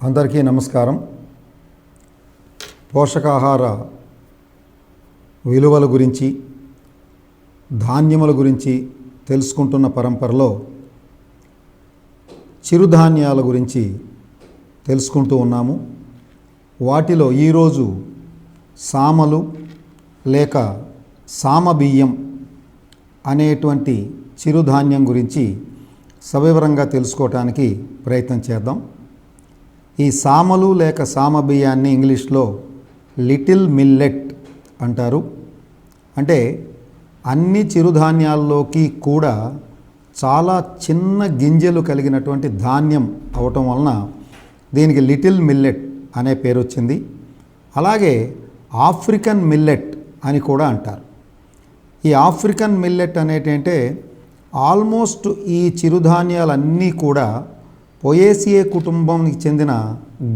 అందరికీ నమస్కారం. పోషకాహార విలువల గురించి, ధాన్యముల గురించి తెలుసుకుంటున్న పరంపరలో చిరుధాన్యాల గురించి తెలుసుకుంటూ ఉన్నాము. వాటిలో ఈరోజు సామలు లేక సామబియ్యం అనేటువంటి చిరుధాన్యం గురించి సవివరంగా తెలుసుకోవటానికి ప్రయత్నం చేద్దాం. ఈ సామలు లేక సామబియ్యాన్ని ఇంగ్లీష్లో లిటిల్ మిల్లెట్ అంటారు. అంటే అన్ని చిరుధాన్యాల్లోకి కూడా చాలా చిన్న గింజలు కలిగినటువంటి ధాన్యం అవటం వలన దీనికి లిటిల్ మిల్లెట్ అనే పేరు వచ్చింది. అలాగే ఆఫ్రికన్ మిల్లెట్ అని కూడా అంటారు. ఈ ఆఫ్రికన్ మిల్లెట్ అనేటంటే ఆల్మోస్ట్ ఈ చిరుధాన్యాలన్నీ కూడా పొయేసియే కుటుంబానికి చెందిన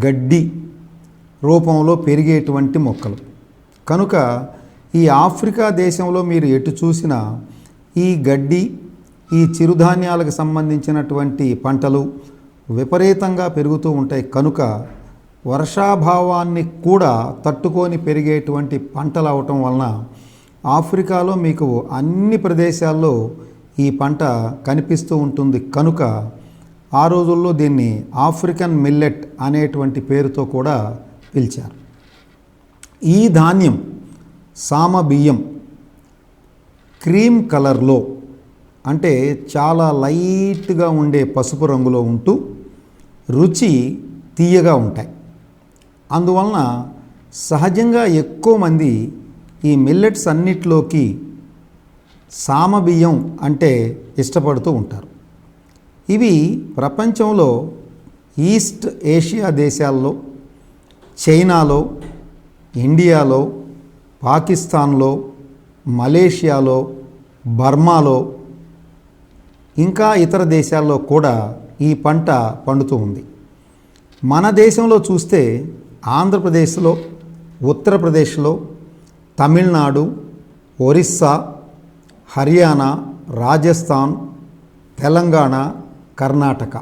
గడ్డి రూపంలో పెరిగేటువంటి మొక్కలు కనుక ఈ ఆఫ్రికా దేశంలో మీరు ఎటు చూసినా ఈ గడ్డి, ఈ చిరుధాన్యాలకు సంబంధించినటువంటి పంటలు విపరీతంగా పెరుగుతూ ఉంటాయి. కనుక వర్షాభావాన్ని కూడా తట్టుకొని పెరిగేటువంటి పంటలు అవటం వలన ఆఫ్రికాలో మీకు అన్ని ప్రదేశాల్లో ఈ పంట కనిపిస్తూ ఉంటుంది. కనుక ఆ రోజుల్లో దీన్ని ఆఫ్రికన్ మిల్లెట్ అనేటువంటి పేరుతో కూడా పిలిచారు. ఈ ధాన్యం సామబియ్యం క్రీమ్ కలర్లో అంటే చాలా లైట్గా ఉండే పసుపు రంగులో ఉంటూ రుచి తీయగా ఉంటాయి. అందువలన సహజంగా ఎక్కువ మంది ఈ మిల్లెట్స్ అన్నిట్లోకి సామబియ్యం అంటే ఇష్టపడుతూ ఉంటారు. ఇవి ప్రపంచంలో ఈస్ట్ ఏషియా దేశాల్లో, చైనాలో, ఇండియాలో, పాకిస్తాన్లో, మలేషియాలో, బర్మాలో ఇంకా ఇతర దేశాల్లో కూడా ఈ పంట పండుతూ ఉంది. మన దేశంలో చూస్తే ఆంధ్రప్రదేశ్లో, ఉత్తరప్రదేశ్లో, తమిళనాడు, ఒరిస్సా, హర్యానా, రాజస్థాన్, తెలంగాణ, కర్ణాటక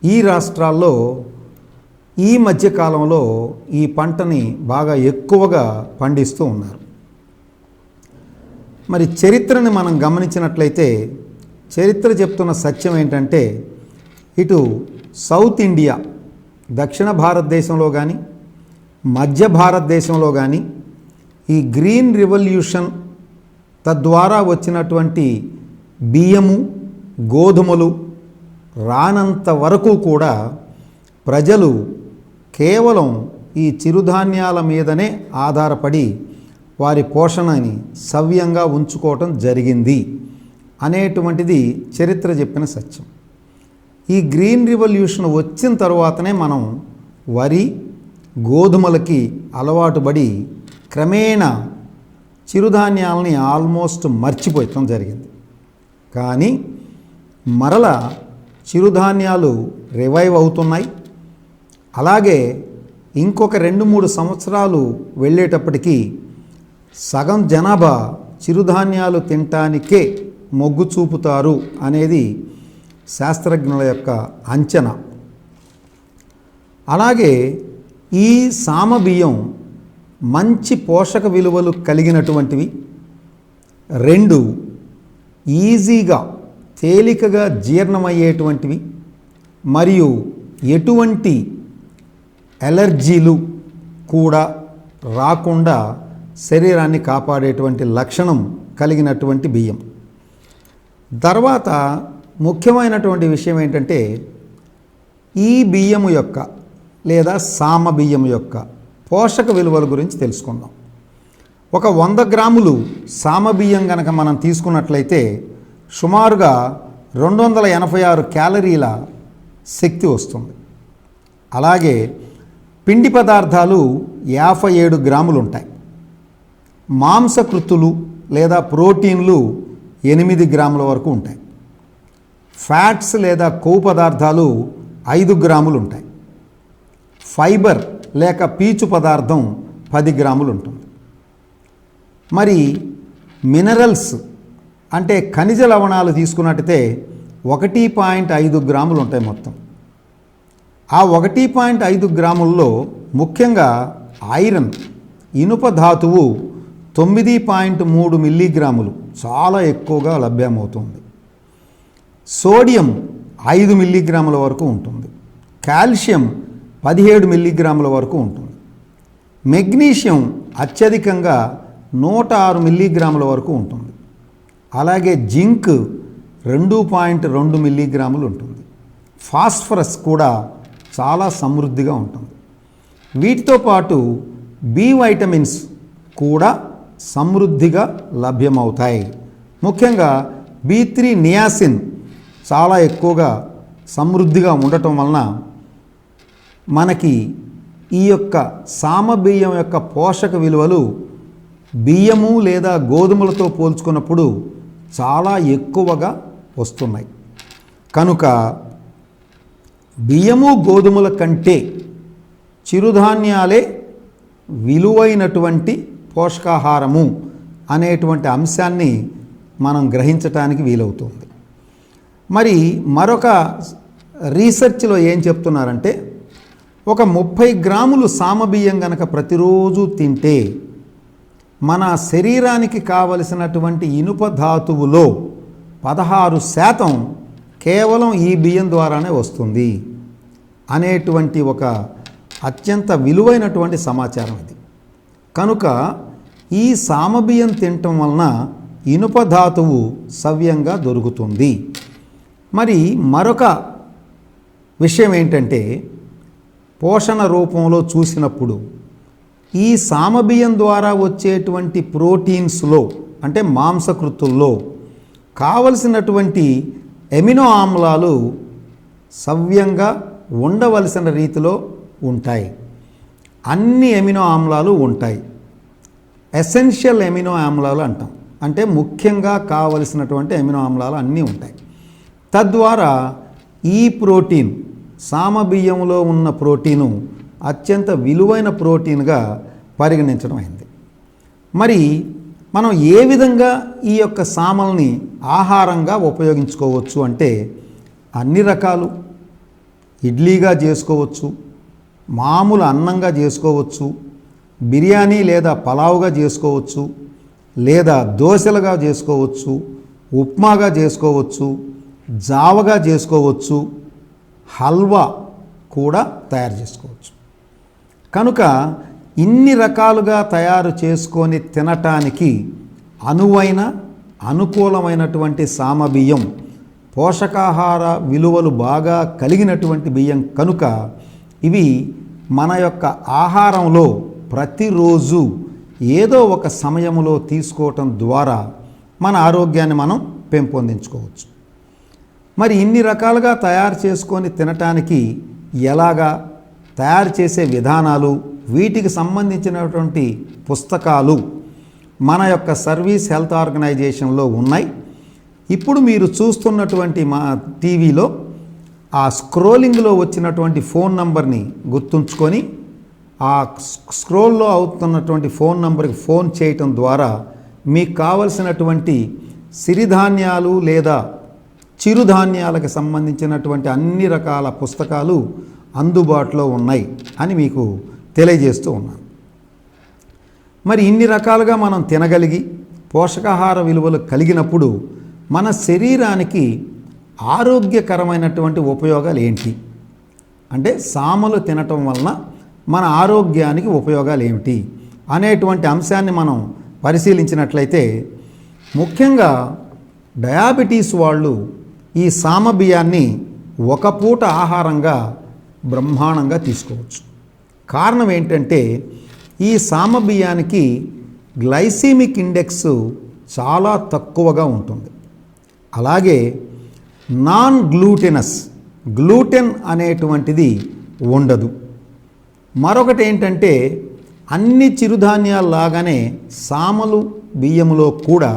ఈ రాష్ట్రాల్లో ఈ మధ్యకాలంలో ఈ పంటని బాగా ఎక్కువగా పండిస్తూ ఉన్నారు. మరి చరిత్రని మనం గమనించినట్లయితే చరిత్ర చెప్తున్న సత్యం ఏంటంటే ఇటు సౌత్ ఇండియా, దక్షిణ భారతదేశంలో కానీ మధ్య భారతదేశంలో కానీ ఈ గ్రీన్ రివల్యూషన్ తద్వారా వచ్చినటువంటి బియ్యము, గోధుమలు రానంత వరకు కూడా ప్రజలు కేవలం ఈ చిరుధాన్యాల మీదనే ఆధారపడి వారి పోషణని సవ్యంగా ఉంచుకోవటం జరిగింది అనేటువంటిది చరిత్ర చెప్పిన సత్యం. ఈ గ్రీన్ రివల్యూషన్ వచ్చిన తర్వాతనే మనం వరి, గోధుమలకి అలవాటు పడి క్రమేణా చిరుధాన్యాలని ఆల్మోస్ట్ మర్చిపోయటం జరిగింది. కానీ మరల చిరుధాన్యాలు రివైవ్ అవుతున్నాయి. అలాగే ఇంకొక 2-3 సంవత్సరాలు వెళ్ళేటప్పటికీ సగం జనాభా చిరుధాన్యాలు తినటానికే మొగ్గు చూపుతారు అనేది శాస్త్రజ్ఞుల యొక్క అంచనా. అలాగే ఈ సామబియ్యం మంచి పోషక విలువలు కలిగినటువంటివి, 2 ఈజీగా తేలికగా జీర్ణమయ్యేటువంటివి మరియు ఎటువంటి ఎలర్జీలు కూడా రాకుండా శరీరాన్ని కాపాడేటువంటి లక్షణం కలిగినటువంటి బియ్యం. తర్వాత ముఖ్యమైనటువంటి విషయం ఏంటంటే ఈ బియ్యము యొక్క లేదా సామ బియ్యం యొక్క పోషక విలువల గురించి తెలుసుకుందాం. ఒక 100 గ్రాములు సామబియ్యం కనుక మనం తీసుకున్నట్లయితే సుమారుగా 286 క్యాలరీల శక్తి వస్తుంది. అలాగే పిండి పదార్థాలు 57 గ్రాములు ఉంటాయి. మాంసకృతులు లేదా ప్రోటీన్లు 8 గ్రాముల వరకు ఉంటాయి. ఫ్యాట్స్ లేదా కొవ్వు పదార్థాలు 5 గ్రాములు ఉంటాయి. ఫైబర్ లేక పీచు పదార్థం 10 గ్రాములు ఉంటుంది. మరి మినరల్స్ అంటే ఖనిజ లవణాలు తీసుకున్నట్టయితే 1.5 గ్రాములు ఉంటాయి మొత్తం. ఆ 1.5 గ్రాముల్లో ముఖ్యంగా ఐరన్ ఇనుప ధాతువు 9.3 మిల్లీగ్రాములు చాలా ఎక్కువగా లభ్యమవుతుంది. సోడియం 5 మిల్లీగ్రాముల వరకు ఉంటుంది. కాల్షియం 17 మిల్లీగ్రాముల వరకు ఉంటుంది. మెగ్నీషియం అత్యధికంగా 106 మిల్లీగ్రాముల వరకు ఉంటుంది. అలాగే జింక్ 2.2 మిల్లీగ్రాములు ఉంటుంది. ఫాస్ఫరస్ కూడా చాలా సమృద్ధిగా ఉంటుంది. వీటితో పాటు బి వైటమిన్స్ కూడా సమృద్ధిగా లభ్యమవుతాయి. ముఖ్యంగా B3 నియాసిన్ చాలా ఎక్కువగా సమృద్ధిగా ఉండటం వలన మనకి ఈ యొక్క సామబియ్యం యొక్క పోషక విలువలు బియ్యము లేదా గోధుమలతో పోల్చుకున్నప్పుడు చాలా ఎక్కువగా వస్తున్నాయి. కనుక బియ్యము గోధుమల కంటే చిరుధాన్యాలే విలువైనటువంటి పోషకాహారము అనేటువంటి అంశాన్ని మనం గ్రహించటానికి వీలవుతుంది. మరి మరొక రీసెర్చ్లో ఏం చెప్తున్నారంటే ఒక 30 గ్రాములు సామబియ్యం గనక ప్రతిరోజు తింటే మన శరీరానికి కావలసినటువంటి ఇనుప ధాతువులో 16% కేవలం ఈ బియ్యం ద్వారానే వస్తుంది అనేటువంటి ఒక అత్యంత విలువైనటువంటి సమాచారం ఇది. కనుక ఈ సామబియ్యం తినటం వలన ఇనుప ధాతువు సవ్యంగా దొరుకుతుంది. మరి మరొక విషయం ఏంటంటే పోషణ రూపంలో చూసినప్పుడు ఈ సామబియ్యం ద్వారా వచ్చేటువంటి ప్రోటీన్స్లో అంటే మాంసకృతుల్లో కావలసినటువంటి ఎమినో ఆమ్లాలు సవ్యంగా ఉండవలసిన రీతిలో ఉంటాయి. అన్ని ఎమినో ఆమ్లాలు ఉంటాయి. ఎసెన్షియల్ ఎమినో ఆమ్లాలు అంటాం. అంటే ముఖ్యంగా కావలసినటువంటి ఎమినో ఆమ్లాలు అన్నీ ఉంటాయి. తద్వారా ఈ ప్రోటీన్ సామబియ్యంలో ఉన్న ప్రోటీను అత్యంత విలువైన ప్రోటీన్గా పరిగణించడం అయింది. మరి మనం ఏ విధంగా ఈ యొక్క సామల్ని ఆహారంగా ఉపయోగించుకోవచ్చు అంటే అన్ని రకాలు. ఇడ్లీగా చేసుకోవచ్చు, మామూలు అన్నంగా చేసుకోవచ్చు, బిర్యానీ లేదా పలావుగా చేసుకోవచ్చు, లేదా దోశలుగా చేసుకోవచ్చు, ఉప్మాగా చేసుకోవచ్చు, జావగా చేసుకోవచ్చు, హల్వా కూడా తయారు చేసుకోవచ్చు. కనుక ఇన్ని రకాలుగా తయారు చేసుకొని తినటానికి అనువైన అనుకూలమైనటువంటి సామబియ్యం పోషకాహార విలువలు బాగా కలిగినటువంటి బియ్యం కనుక ఇవి మన యొక్క ఆహారంలో ప్రతిరోజు ఏదో ఒక సమయంలో తీసుకోవటం ద్వారా మన ఆరోగ్యాన్ని మనం పెంపొందించుకోవచ్చు. మరి ఇన్ని రకాలుగా తయారు చేసుకొని తినటానికి ఎలాగా తయారు చేసే విధానాలు వీటికి సంబంధించినటువంటి పుస్తకాలు మన యొక్క సర్వీస్ హెల్త్ ఆర్గనైజేషన్లో ఉన్నాయి. ఇప్పుడు మీరు చూస్తున్నటువంటి మా టీవీలో ఆ స్క్రోలింగ్లో వచ్చినటువంటి ఫోన్ నంబర్ని గుర్తుంచుకొని ఆ స్క్రోల్లో అవుతున్నటువంటి ఫోన్ నంబర్కి ఫోన్ చేయటం ద్వారా మీకు కావలసినటువంటి సిరిధాన్యాలు లేదా చిరుధాన్యాలకు సంబంధించినటువంటి అన్ని రకాల పుస్తకాలు అందుబాటులో ఉన్నాయి అని మీకు తెలియజేస్తూ ఉన్నాను. మరి ఇన్ని రకాలుగా మనం తినగలిగి పోషకాహార విలువలు కలిగినప్పుడు మన శరీరానికి ఆరోగ్యకరమైనటువంటి ఉపయోగాలు ఏంటి అంటే సామలు తినటం వలన మన ఆరోగ్యానికి ఉపయోగాలు ఏమిటి అనేటువంటి అంశాన్ని మనం పరిశీలించినట్లయితే ముఖ్యంగా డయాబెటీస్ వాళ్ళు ఈ సామబియ్యాన్ని ఒక పూట ఆహారంగా బ్రహ్మాండంగా తీసుకోవచ్చు. కారణం ఏంటంటే ఈ సామబియ్యానికి గ్లైసెమిక్ ఇండెక్స్ చాలా తక్కువగా ఉంటుంది. అలాగే నాన్ గ్లూటెనస్ గ్లూటెన్ అనేటువంటిది ఉండదు. మరొకటి ఏంటంటే అన్ని చిరుధాన్యాల్లాగానే సామలు బియ్యములో కూడా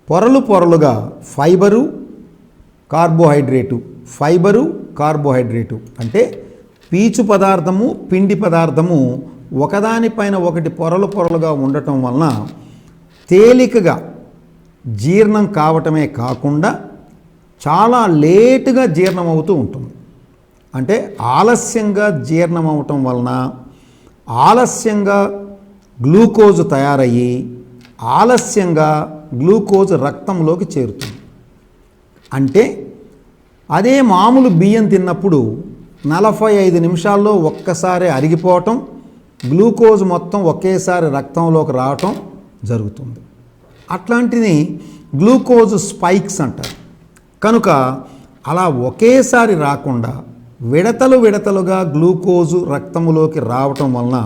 పొరలు పొరలుగా ఫైబరు కార్బోహైడ్రేటు అంటే పీచు పదార్థము పిండి పదార్థము ఒకదానిపైన ఒకటి పొరలు పొరలుగా ఉండటం వలన తేలికగా జీర్ణం కావటమే కాకుండా చాలా లేటుగా జీర్ణమవుతూ ఉంటుంది. అంటే ఆలస్యంగా జీర్ణం అవటం వలన ఆలస్యంగా గ్లూకోజ్ తయారయ్యి ఆలస్యంగా గ్లూకోజ్ రక్తంలోకి చేరుతుంది. అంటే అదే మామూలు బియ్యం తిన్నప్పుడు 45 నిమిషాల్లో ఒక్కసారి అరిగిపోవటం, గ్లూకోజ్ మొత్తం ఒకేసారి రక్తంలోకి రావటం జరుగుతుంది. అట్లాంటిది గ్లూకోజ్ స్పైక్స్ అంటారు. కనుక అలా ఒకేసారి రాకుండా విడతలుగా గ్లూకోజు రక్తంలోకి రావటం వలన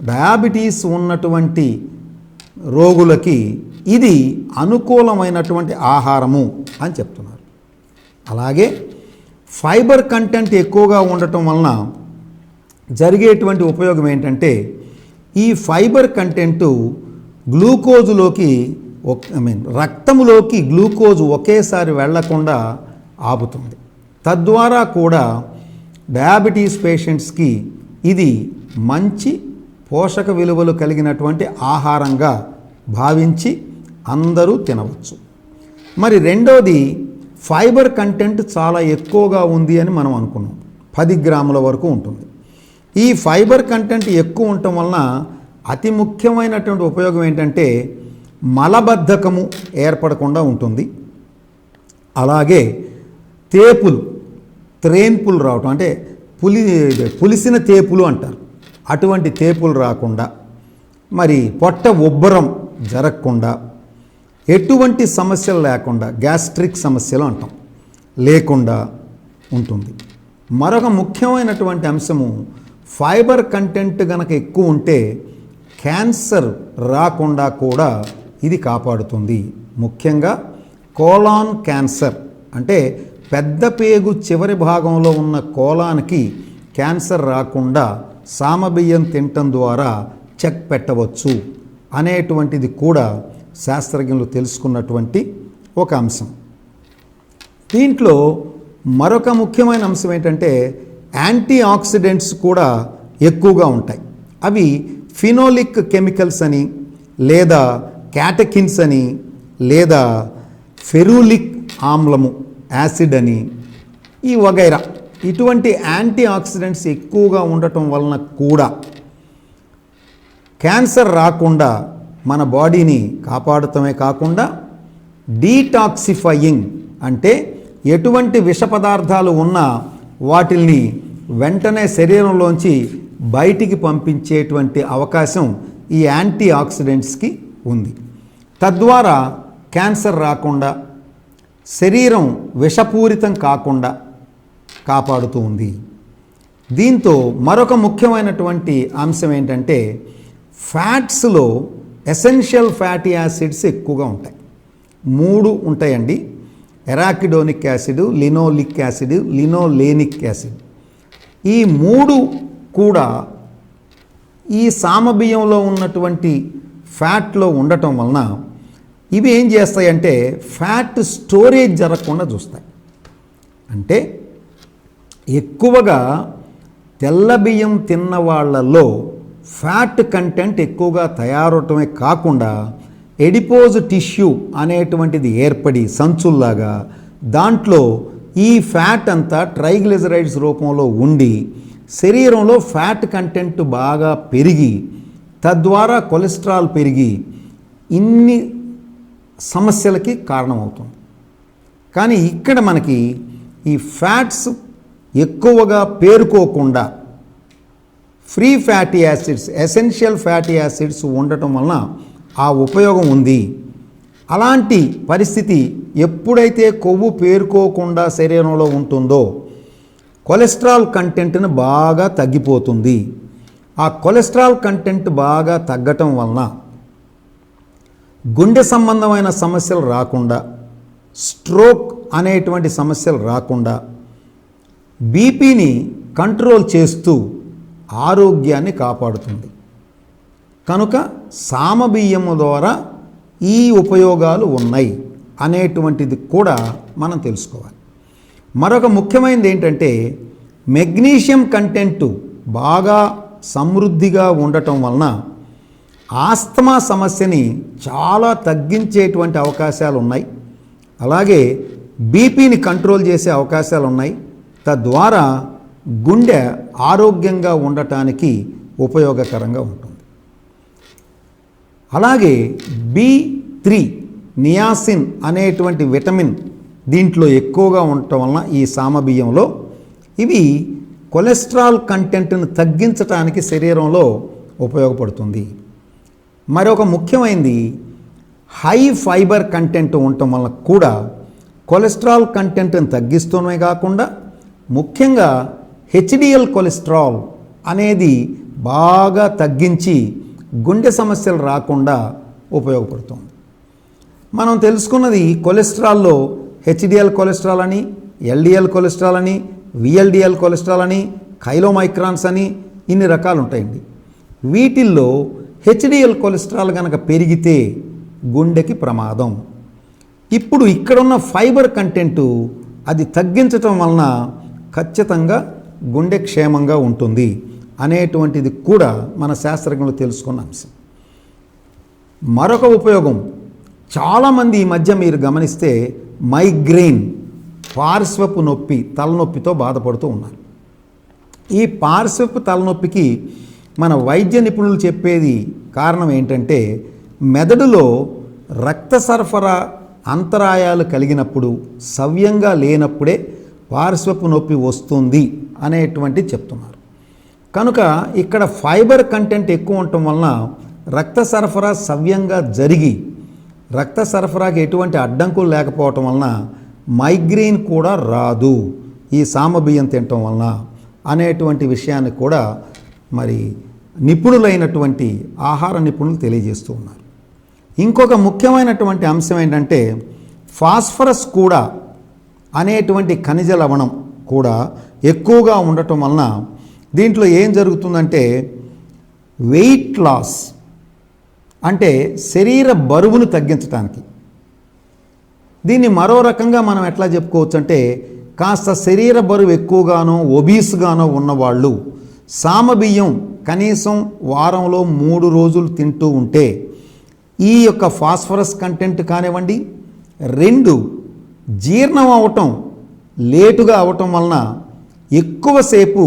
డయాబెటీస్ ఉన్నటువంటి రోగులకి ఇది అనుకూలమైనటువంటి ఆహారము అని చెప్తున్నారు. అలాగే ఫైబర్ కంటెంట్ ఎక్కువగా ఉండటం వలన జరిగేటువంటి ఉపయోగం ఏంటంటే ఈ ఫైబర్ కంటెంటు గ్లూకోజులోకి రక్తములోకి గ్లూకోజ్ ఒకేసారి వెళ్లకుండా ఆపుతుంది. తద్వారా కూడా డయాబెటీస్ పేషెంట్స్కి ఇది మంచి పోషక విలువలు కలిగినటువంటి ఆహారంగా భావించి అందరూ తినవచ్చు. మరి రెండోది ఫైబర్ కంటెంట్ చాలా ఎక్కువగా ఉంది అని మనం అనుకున్నాం. 10 గ్రాముల వరకు ఉంటుంది. ఈ ఫైబర్ కంటెంట్ ఎక్కువ ఉండటం వలన అతి ముఖ్యమైనటువంటి ఉపయోగం ఏంటంటే మలబద్ధకము ఏర్పడకుండా ఉంటుంది. అలాగే త్రేన్పులు రావటం, అంటే పులిసిన తేపులు అంటారు, అటువంటి తేపులు రాకుండా, మరి పొట్ట ఉబ్బరం జరగకుండా, ఎటువంటి సమస్యలు లేకుండా, గ్యాస్ట్రిక్ సమస్యలు అంటాం, లేకుండా ఉంటుంది. మరొక ముఖ్యమైనటువంటి అంశము ఫైబర్ కంటెంట్ గనక ఎక్కువ ఉంటే క్యాన్సర్ రాకుండా కూడా ఇది కాపాడుతుంది. ముఖ్యంగా కోలాన్ క్యాన్సర్, అంటే పెద్ద పేగు చివరి భాగంలో ఉన్న కోలాన్కి క్యాన్సర్ రాకుండా సామబియ్యం తినటం ద్వారా చెక్ పెట్టవచ్చు అనేటువంటిది కూడా శాస్త్రజ్ఞులు తెలుసుకున్నటువంటి ఒక అంశం. దీంట్లో మరొక ముఖ్యమైన అంశం ఏంటంటే యాంటీ ఆక్సిడెంట్స్ కూడా ఎక్కువగా ఉంటాయి. అవి ఫినోలిక్ కెమికల్స్ అని, లేదా క్యాటకిన్స్ అని, లేదా ఫెరూలిక్ ఆమ్లము యాసిడ్ అని, ఈ వగైరా ఇటువంటి యాంటీ ఆక్సిడెంట్స్ ఎక్కువగా ఉండటం వలన కూడా క్యాన్సర్ రాకుండా మన బాడీని కాపాడటమే కాకుండా డీటాక్సిఫయింగ్, అంటే ఎటువంటి విష పదార్థాలు ఉన్నా వాటిల్ని వెంటనే శరీరంలోంచి బయటికి పంపించేటువంటి అవకాశం ఈ యాంటీ ఆక్సిడెంట్స్కి ఉంది. తద్వారా క్యాన్సర్ రాకుండా, శరీరం విషపూరితం కాకుండా కాపాడుతూ ఉంది. దీంతో మరొక ముఖ్యమైనటువంటి అంశం ఏంటంటే ఫ్యాట్స్లో ఎసెన్షియల్ ఫ్యాటీ యాసిడ్స్ ఎక్కువగా ఉంటాయి. 3 ఉంటాయండి: ఎరాకిడోనిక్ యాసిడ్, లినోలిక్ యాసిడ్, లినోలేనిక్ యాసిడ్. ఈ 3 కూడా ఈ సామబియ్యంలో ఉన్నటువంటి ఫ్యాట్లో ఉండటం వలన ఇవి ఏం చేస్తాయంటే ఫ్యాట్ స్టోరేజ్ జరగకుండా చూస్తాయి. అంటే ఎక్కువగా తెల్ల బియ్యం తిన్న వాళ్ళల్లో ఫ్యాట్ కంటెంట్ ఎక్కువగా తయారవటమే కాకుండా ఎడిపోజ్ టిష్యూ అనేటువంటిది ఏర్పడి సంచుల్లాగా దాంట్లో ఈ ఫ్యాట్ అంతా ట్రైగ్లిజరైడ్స్ రూపంలో ఉండి శరీరంలో ఫ్యాట్ కంటెంట్ బాగా పెరిగి తద్వారా కొలెస్ట్రాల్ పెరిగి ఇన్ని సమస్యలకి కారణమవుతుంది. కానీ ఇక్కడ మనకి ఈ ఫ్యాట్స్ ఎక్కువగా పేరుకోకుండా free fatty acids, essential fatty acids ఉండటం వలన ఆ ఉపయోగం ఉంది. అలాంటి పరిస్థితి ఎప్పుడైతే కొవ్వు పేరుకోకుండా శరీరంలో ఉంటుందో కొలెస్ట్రాల్ కంటెంట్ను బాగా తగ్గిపోతుంది. ఆ కొలెస్ట్రాల్ కంటెంట్ బాగా తగ్గటం వలన గుండె సంబంధమైన సమస్యలు రాకుండా, స్ట్రోక్ అనేటువంటి సమస్యలు రాకుండా, బీపీని కంట్రోల్ చేస్తూ ఆరోగ్యాన్ని కాపాడుతుంది. కనుక సామబియ్యము ద్వారా ఈ ఉపయోగాలు ఉన్నాయి అనేటువంటిది కూడా మనం తెలుసుకోవాలి. మరొక ముఖ్యమైనది ఏంటంటే మెగ్నీషియం కంటెంటు బాగా సమృద్ధిగా ఉండటం వలన ఆస్తమా సమస్యని చాలా తగ్గించేటువంటి అవకాశాలు ఉన్నాయి. అలాగే బీపీని కంట్రోల్ చేసే అవకాశాలు ఉన్నాయి. తద్వారా గుండె ఆరోగ్యంగా ఉండటానికి ఉపయోగకరంగా ఉంటుంది. అలాగే B3 నియాసిన్ అనేటువంటి విటమిన్ దీంట్లో ఎక్కువగా ఉండటం వలన ఈ సామబియ్యంలో ఇవి కొలెస్ట్రాల్ కంటెంట్ను తగ్గించడానికి శరీరంలో ఉపయోగపడుతుంది. మరొక ముఖ్యమైనది హై ఫైబర్ కంటెంట్ ఉండటం వలన కూడా కొలెస్ట్రాల్ కంటెంట్ని తగ్గిస్తూనే కాకుండా ముఖ్యంగా HDL కొలెస్ట్రాల్ అనేది బాగా తగ్గించి గుండె సమస్యలు రాకుండా ఉపయోగపడుతుంది. మనం తెలుసుకున్నది కొలెస్ట్రాల్లో HDL కొలెస్ట్రాల్ అని, LDL కొలెస్ట్రాల్ అని, VLDL కొలెస్ట్రాల్ అని, కైలోమైక్రాన్స్ అని ఇన్ని రకాలు ఉంటాయండి. వీటిల్లో HDL కొలెస్ట్రాల్ కనుక పెరిగితే గుండెకి ప్రమాదం. ఇప్పుడు ఇక్కడున్న ఫైబర్ కంటెంటు అది తగ్గించటం వలన ఖచ్చితంగా గుండె క్షేమంగా ఉంటుంది అనేటువంటిది కూడా మన శాస్త్రజ్ఞులు తెలుసుకున్న అంశం. మరొక ఉపయోగం, చాలామంది ఈ మధ్య మీరు గమనిస్తే మైగ్రెయిన్, పార్శ్వపు నొప్పి, తలనొప్పితో బాధపడుతూ ఉన్నారు. ఈ పార్శ్వపు తలనొప్పికి మన వైద్య నిపుణులు చెప్పేది కారణం ఏంటంటే మెదడులో రక్త సరఫరా అంతరాయాలు కలిగినప్పుడు, సవ్యంగా లేనప్పుడే పార్శ్వపు నొప్పి వస్తుంది అనేటువంటి చెప్తున్నారు. కనుక ఇక్కడ ఫైబర్ కంటెంట్ ఎక్కువ ఉండటం వలన రక్త సరఫరా సవ్యంగా జరిగి రక్త సరఫరాకి ఎటువంటి అడ్డంకులు లేకపోవటం వలన మైగ్రెయిన్ కూడా రాదు ఈ సామబియ్యం తినటం వలన అనేటువంటి విషయాన్ని కూడా మరి నిపుణులైనటువంటి ఆహార నిపుణులు తెలియజేస్తూ ఉన్నారు. ఇంకొక ముఖ్యమైనటువంటి అంశం ఏంటంటే ఫాస్ఫరస్ కూడా అనేటువంటి ఖనిజ లవణం కూడా ఎక్కువగా ఉండటం వలన దీంట్లో ఏం జరుగుతుందంటే వెయిట్ లాస్, అంటే శరీర బరువును తగ్గించడానికి. దీన్ని మరో రకంగా మనం ఎట్లా చెప్పుకోవచ్చు అంటే కాస్త శరీర బరువు ఎక్కువగానో ఒబీస్గానో ఉన్నవాళ్ళు సామబియ్యం కనీసం వారంలో 3 రోజులు తింటూ ఉంటే ఈ యొక్క ఫాస్ఫరస్ కంటెంట్ కానివ్వండి, 2 జీర్ణం అవటం లేటుగా అవటం వలన ఎక్కువసేపు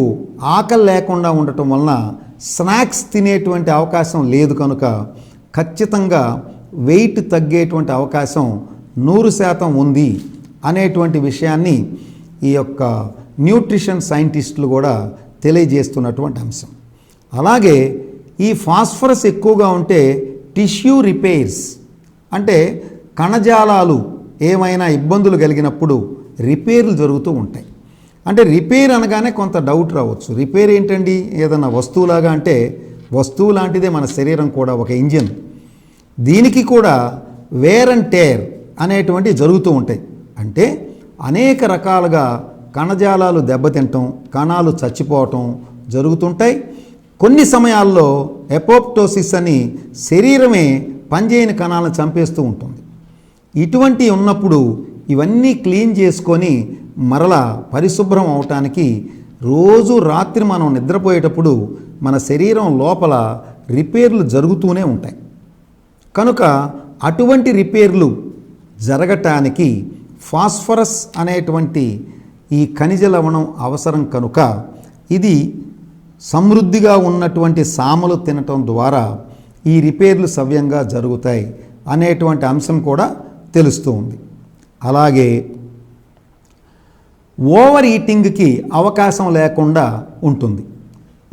ఆకలి లేకుండా ఉండటం వలన స్నాక్స్ తినేటువంటి అవకాశం లేదు. కనుక ఖచ్చితంగా వెయిట్ తగ్గేటువంటి అవకాశం 100% ఉంది అనేటువంటి విషయాన్ని ఈ యొక్క న్యూట్రిషన్ సైంటిస్టులు కూడా తెలియజేస్తున్నటువంటి అంశం. అలాగే ఈ ఫాస్ఫరస్ ఎక్కువగా ఉంటే టిష్యూ రిపేర్స్, అంటే కణజాలాలు ఏమైనా ఇబ్బందులు కలిగినప్పుడు రిపేర్లు జరుగుతూ ఉంటాయి. అంటే రిపేర్ అనగానే కొంత డౌట్ రావచ్చు, రిపేర్ ఏంటండి, ఏదన్నా వస్తువులాగా అంటే వస్తువు లాంటిదే మన శరీరం కూడా, ఒక ఇంజిన్. దీనికి కూడా వేర్ అండ్ టేర్ అనేటువంటి జరుగుతూ ఉంటాయి. అంటే అనేక రకాలుగా కణజాలాలు దెబ్బతింటం, కణాలు చచ్చిపోవటం జరుగుతుంటాయి. కొన్ని సమయాల్లో ఎపోప్టోసిస్ అని శరీరమే పనిచేయని కణాలను చంపేస్తూ ఉంటుంది. ఇటువంటి ఉన్నప్పుడు ఇవన్నీ క్లీన్ చేసుకొని మరలా పరిశుభ్రం అవటానికి రోజు రాత్రి మనం నిద్రపోయేటప్పుడు మన శరీరం లోపల రిపేర్లు జరుగుతూనే ఉంటాయి. కనుక అటువంటి రిపేర్లు జరగటానికి ఫాస్ఫరస్ అనేటువంటి ఈ ఖనిజ లవణం అవసరం. కనుక ఇది సమృద్ధిగా ఉన్నటువంటి సామలు తినటం ద్వారా ఈ రిపేర్లు సవ్యంగా జరుగుతాయి అనేటువంటి అంశం కూడా తెలుస్తూ ఉంది. అలాగే ఓవర్ ఈటింగ్కి అవకాశం లేకుండా ఉంటుంది.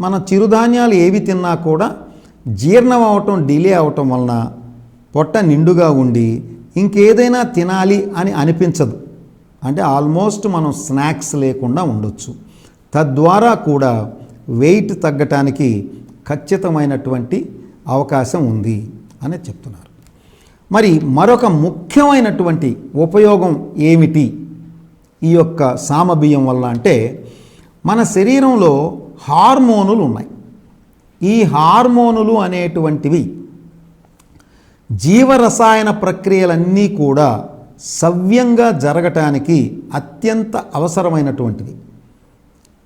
మన చిరుధాన్యాలు ఏవి తిన్నా కూడా జీర్ణం అవటం డిలే అవటం వలన పొట్ట నిండుగా ఉండి ఇంకేదైనా తినాలి అని అనిపించదు. అంటే ఆల్మోస్ట్ మనం స్నాక్స్ లేకుండా ఉండొచ్చు. తద్వారా కూడా వెయిట్ తగ్గటానికి ఖచ్చితమైనటువంటి అవకాశం ఉంది అని చెప్తున్నారు. మరి మరొక ముఖ్యమైనటువంటి ఉపయోగం ఏమిటి ఈ యొక్క సామబియ్యం వల్ల అంటే మన శరీరంలో హార్మోనులు ఉన్నాయి. ఈ హార్మోనులు అనేటువంటివి జీవరసాయన ప్రక్రియలన్నీ కూడా సవ్యంగా జరగటానికి అత్యంత అవసరమైనటువంటివి.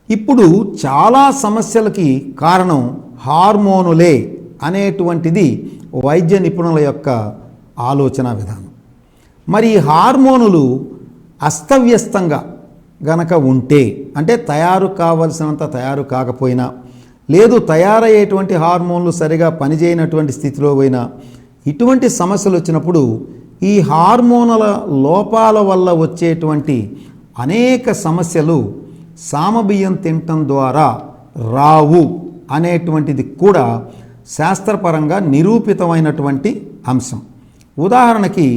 ఇప్పుడు చాలా సమస్యలకి కారణం హార్మోనులే అనేటువంటిది వైద్య నిపుణుల యొక్క ఆలోచన విధానం. మరి ఈ హార్మోనులు అస్తవ్యస్తంగా గనక ఉంటే, అంటే తయారు కావలసినంత తయారు కాకపోయినా, లేదు తయారయ్యేటువంటి హార్మోన్లు సరిగా పనిచేయనటువంటి స్థితిలో పోయినా, ఇటువంటి సమస్యలు వచ్చినప్పుడు ఈ హార్మోన్ల లోపాల వల్ల వచ్చేటువంటి అనేక సమస్యలు సామబియ్యం తినటం ద్వారా రావు అనేటువంటిది కూడా శాస్త్రపరంగా నిరూపితమైనటువంటి అంశం. ఉదాహరణకి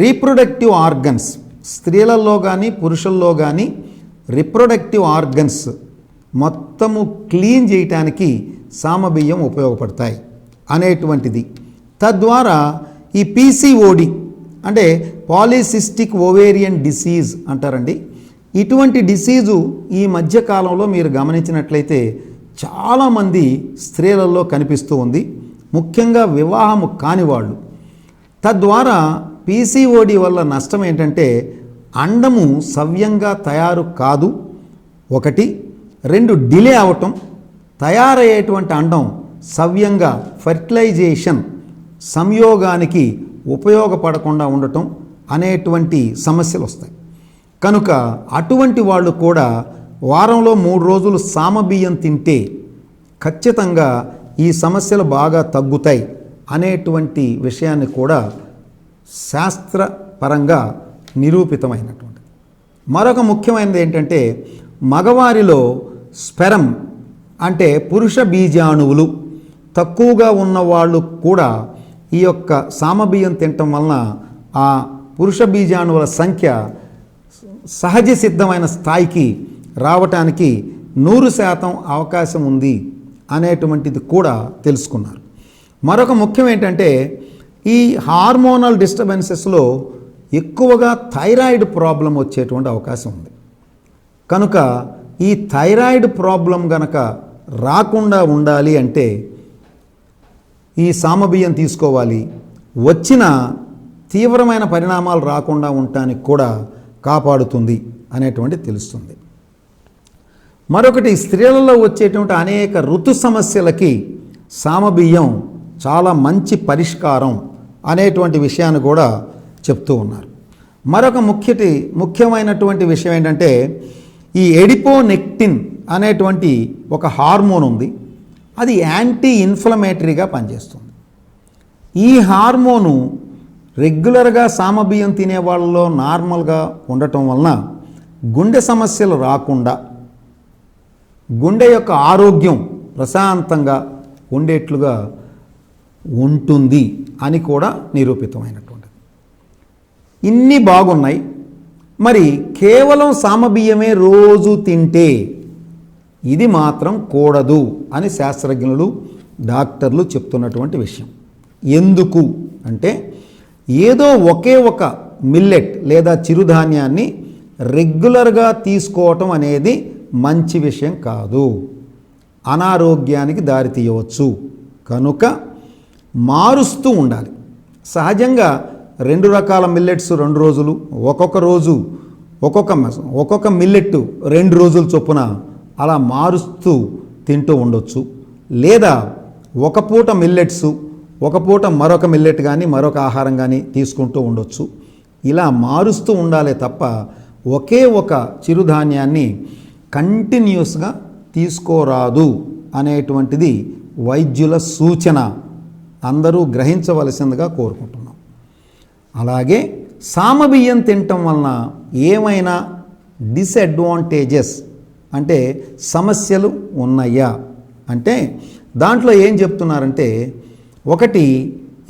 రీప్రొడక్టివ్ ఆర్గన్స్, స్త్రీలలో కానీ పురుషుల్లో కానీ రీప్రొడక్టివ్ ఆర్గన్స్ మొత్తము క్లీన్ చేయటానికి సామబియ్యం ఉపయోగపడతాయి అనేటువంటిది. తద్వారా ఈ పీసీఓడి అంటే పాలిసిస్టిక్ ఓవేరియన్ డిసీజ్ అంటారండి. ఇటువంటి డిసీజు ఈ మధ్యకాలంలో మీరు గమనించినట్లయితే చాలామంది స్త్రీలలో కనిపిస్తూ ఉంది, ముఖ్యంగా వివాహము కాని వాళ్ళు. తద్వారా పీసీఓడి వల్ల నష్టం ఏంటంటే అండము సవ్యంగా తయారు కాదు, ఒకటి. రెండు, డిలే అవటం, తయారయ్యేటువంటి అండం సవ్యంగా ఫెర్టిలైజేషన్ సంయోగానికి ఉపయోగపడకుండా ఉండటం అనేటువంటి సమస్యలు వస్తాయి. కనుక అటువంటి వాళ్ళు కూడా వారంలో 3 రోజులు సామబియ్యం తింటే ఖచ్చితంగా ఈ సమస్యలు బాగా తగ్గుతాయి అనేటువంటి విషయాన్ని కూడా శాస్త్రపరంగా నిరూపితమైనటువంటి. మరొక ముఖ్యమైనది ఏంటంటే మగవారిలో స్పెరం అంటే పురుష బీజాణువులు తక్కువగా ఉన్నవాళ్ళు కూడా ఈ యొక్క సామబియ్యం తినటం వలన ఆ పురుష బీజాణువుల సంఖ్య సహజ సిద్ధమైన స్థాయికి రావటానికి 100% అవకాశం ఉంది అనేటువంటిది కూడా తెలుసుకున్నారు. మరొక ముఖ్యం ఏంటంటే ఈ హార్మోనల్ డిస్టర్బెన్సెస్లో ఎక్కువగా థైరాయిడ్ ప్రాబ్లం వచ్చేటువంటి అవకాశం ఉంది. కనుక ఈ థైరాయిడ్ ప్రాబ్లం గనక రాకుండా ఉండాలి అంటే ఈ సామబియ్యం తీసుకోవాలి. వచ్చిన తీవ్రమైన పరిణామాలు రాకుండా ఉండటానికి కూడా కాపాడుతుంది అనేటువంటి తెలుస్తుంది. మరొకటి, స్త్రీలలో వచ్చేటువంటి అనేక ఋతు సమస్యలకి సామబియ్యం చాలా మంచి పరిష్కారం అనేటువంటి విషయాన్ని కూడా చెప్తూ ఉన్నారు. మరొక ముఖ్యమైనటువంటి విషయం ఏంటంటే ఈ ఎడిపోనెక్టిన్ అనేటువంటి ఒక హార్మోన్ ఉంది, అది యాంటీ ఇన్ఫ్లమేటరీగా పనిచేస్తుంది. ఈ హార్మోను రెగ్యులర్గా సామబియ్యం తినే వాళ్ళలో నార్మల్గా ఉండటం వలన గుండె సమస్యలు రాకుండా, గుండె యొక్క ఆరోగ్యం ప్రశాంతంగా ఉండేట్లుగా ఉంటుంది అని కూడా నిరూపితమైనటువంటిది. ఇన్ని బాగున్నాయి, మరి కేవలం సామబియ్యమే రోజు తింటే ఇది మాత్రం కూడదు అని శాస్త్రజ్ఞులు డాక్టర్లు చెప్తున్నటువంటి విషయం. ఎందుకు అంటే ఏదో ఒకే ఒక మిల్లెట్ లేదా చిరుధాన్యాన్ని రెగ్యులర్గా తీసుకోవటం అనేది మంచి విషయం కాదు, అనారోగ్యానికి దారితీయవచ్చు. కనుక మారుస్తూ ఉండాలి. సహజంగా 2 రకాల మిల్లెట్స్ 2 రోజులు, ఒక్కొక్క రోజు ఒక్కొక్క మిల్లెట్ 2 రోజుల చొప్పున అలా మారుస్తూ తింటూ ఉండొచ్చు. లేదా ఒక పూట మిల్లెట్స్, ఒక పూట మరొక మిల్లెట్ కానీ మరొక ఆహారం కానీ తీసుకుంటూ ఉండొచ్చు. ఇలా మారుస్తూ ఉండాలే తప్ప ఒకే ఒక చిరుధాన్యాన్ని కంటిన్యూస్గా తీసుకోరాదు అనేటువంటిది వైద్యుల సూచన. అందరూ గ్రహించవలసిందిగా కోరుకుంటున్నాం. అలాగే సామబియ్యం తినటం వలన ఏమైనా డిసడ్వాంటేజెస్ అంటే సమస్యలు ఉన్నాయా అంటే దాంట్లో ఏం చెప్తున్నారంటే, ఒకటి,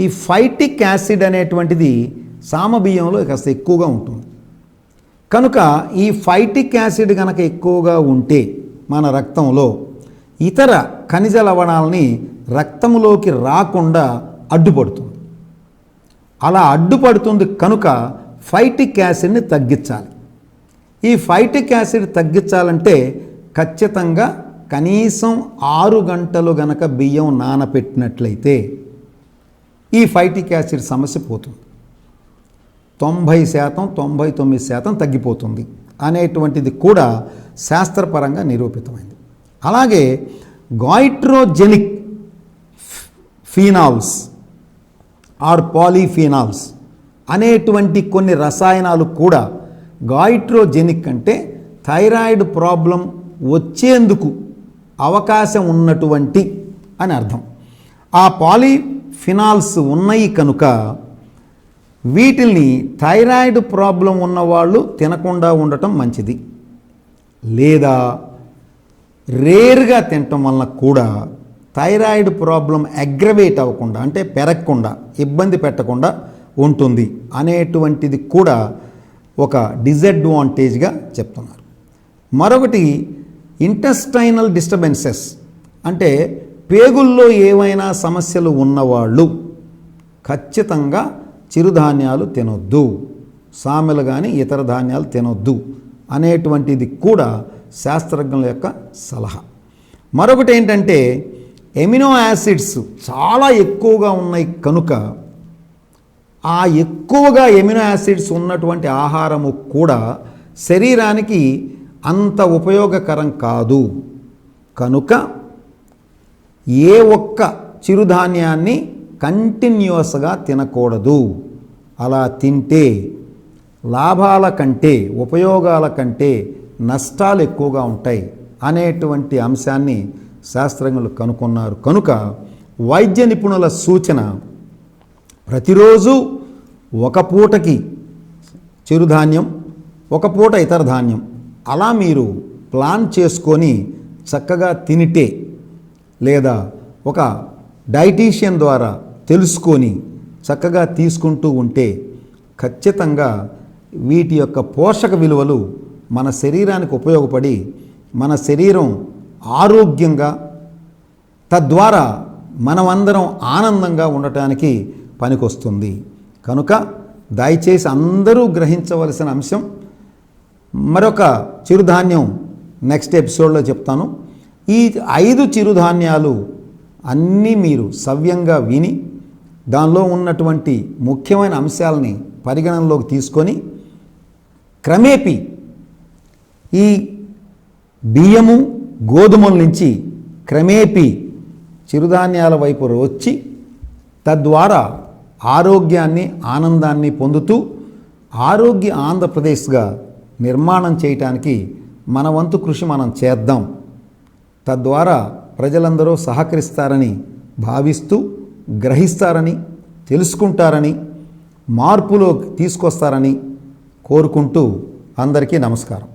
ఈ ఫైటిక్ యాసిడ్ అనేటువంటిది సామబియ్యంలో కాస్త ఎక్కువగా ఉంటుంది. కనుక ఈ ఫైటిక్ యాసిడ్ కనుక ఎక్కువగా ఉంటే మన రక్తంలో ఇతర ఖనిజ లవణాలని రక్తంలోకి రాకుండా అడ్డుపడుతుంది. అలా అడ్డుపడుతుంది కనుక ఫైటిక్ యాసిడ్ని తగ్గించాలి. ఈ ఫైటిక్ యాసిడ్ తగ్గించాలంటే ఖచ్చితంగా కనీసం 6 గంటలు గనక బియ్యం నానపెట్టినట్లయితే ఈ ఫైటిక్ యాసిడ్ సమస్య పోతుంది. 90%, 99% తగ్గిపోతుంది అనేటువంటిది కూడా శాస్త్రపరంగా నిరూపితమైంది. అలాగే గాయిట్రోజెనిక్ ఫీనాల్స్ ఆర్ పాలీఫీనాల్స్ అనేటువంటి కొన్ని రసాయనాలు కూడా, గాయిట్రోజెనిక్ అంటే థైరాయిడ్ ప్రాబ్లం వచ్చేందుకు అవకాశం ఉన్నటువంటి అని అర్థం. ఆ పాలిఫినాల్స్ ఉన్నాయి కనుక వీటిల్ని థైరాయిడ్ ప్రాబ్లం ఉన్నవాళ్ళు తినకుండా ఉండటం మంచిది. లేదా రేర్గా తినటం వలన కూడా థైరాయిడ్ ప్రాబ్లం అగ్రవేట్ అవ్వకుండా, అంటే పెరగకుండా, ఇబ్బంది పెట్టకుండా ఉంటుంది అనేటువంటిది కూడా ఒక డిసడ్వాంటేజ్గా చెప్తున్నారు. మరొకటి ఇంటెస్టైనల్ డిస్టర్బెన్సెస్, అంటే పేగుల్లో ఏవైనా సమస్యలు ఉన్నవాళ్ళు ఖచ్చితంగా చిరుధాన్యాలు తినొద్దు, సామెలు కానీ ఇతర ధాన్యాలు తినొద్దు అనేటువంటిది కూడా శాస్త్రజ్ఞుల యొక్క సలహా. మరొకటి ఏంటంటే ఎమినో యాసిడ్స్ చాలా ఎక్కువగా ఉన్నాయి కనుక ఆ ఎక్కువగా ఎమినో యాసిడ్స్ ఉన్నటువంటి ఆహారము కూడా శరీరానికి అంత ఉపయోగకరం కాదు. కనుక ఏ ఒక్క చిరుధాన్యాన్ని కంటిన్యూస్గా తినకూడదు. అలా తింటే లాభాల కంటే ఉపయోగాల కంటే నష్టాలు ఎక్కువగా ఉంటాయి అనేటువంటి అంశాన్ని శాస్త్రజ్ఞులు కనుక్కున్నారు. కనుక వైద్య నిపుణుల సూచన ప్రతిరోజు ఒక పూటకి చిరుధాన్యం, ఒక పూట ఇతర ధాన్యం, అలా మీరు ప్లాన్ చేసుకొని చక్కగా తినితే, లేదా ఒక డైటీషియన్ ద్వారా తెలుసుకొని చక్కగా తీసుకుంటూ ఉంటే ఖచ్చితంగా వీటి యొక్క పోషక విలువలు మన శరీరానికి ఉపయోగపడి మన శరీరం ఆరోగ్యంగా, తద్వారా మనమందరం ఆనందంగా ఉండటానికి పనికొస్తుంది. కనుక దయచేసి అందరూ గ్రహించవలసిన అంశం. మరొక చిరుధాన్యం నెక్స్ట్ ఎపిసోడ్లో చెప్తాను. ఈ 5 చిరుధాన్యాలు అన్నీ మీరు సవ్యంగా విని దానిలో ఉన్నటువంటి ముఖ్యమైన అంశాలని పరిగణనలోకి తీసుకొని క్రమేపీ ఈ బియ్యము, గోధుమల నుంచి క్రమేపీ చిరుధాన్యాల వైపు వచ్చి తద్వారా ఆరోగ్యాన్ని, ఆనందాన్ని పొందుతూ ఆరోగ్య ఆంధ్రప్రదేశ్గా నిర్మాణం చేయటానికి మన వంతు కృషి మనం చేద్దాం. తద్వారా ప్రజలందరూ సహకరిస్తారని భావిస్తూ, గ్రహిస్తారని, తెలుసుకుంటారని, మార్పులో తీసుకొస్తారని కోరుకుంటూ అందరికీ నమస్కారం.